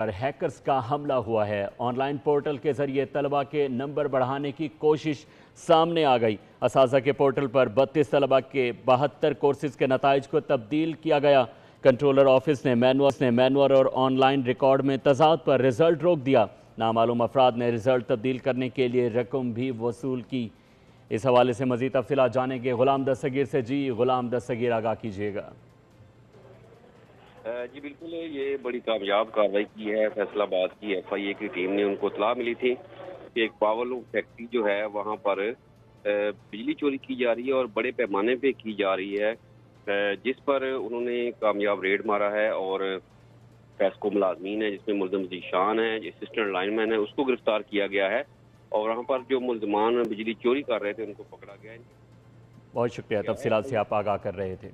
पर हैकर्स का हमला हुआ है। ऑनलाइन पोर्टल के जरिए तलबा के नंबर बढ़ाने की कोशिश सामने आ गई। असाजा के पोर्टल पर 32 तलबा के 72 कोर्सेज के नताइज को तब्दील किया गया। कंट्रोलर ऑफिस ने मैनुअल और ऑनलाइन रिकॉर्ड में तजाद पर रिजल्ट रोक दिया। नामालूम अफराद ने रिजल्ट तब्दील करने के लिए रकम भी वसूल की। इस हवाले से मजीद तफसीलात जानेंगे गुलाम दस्तगीर से। जी गुलाम दस्तगीर, आगाह कीजिएगा। जी बिल्कुल, ये बड़ी कामयाब कार्रवाई की है। फैसलाबाद की FIA की टीम ने उनको इत्तला मिली थी कि एक पावरलूम फैक्ट्री जो है वहाँ पर बिजली चोरी की जा रही है और बड़े पैमाने पे की जा रही है, जिस पर उन्होंने कामयाब रेड मारा है और फेस्को मुलाजमीन है जिसमें मुल्ज़िम ज़ीशान है, असिस्टेंट लाइनमैन है, उसको गिरफ्तार किया गया है और वहाँ पर जो मुल्ज़मान बिजली चोरी कर रहे थे उनको पकड़ा गया है। बहुत शुक्रिया, तफसीलात से आप आगाह कर रहे थे।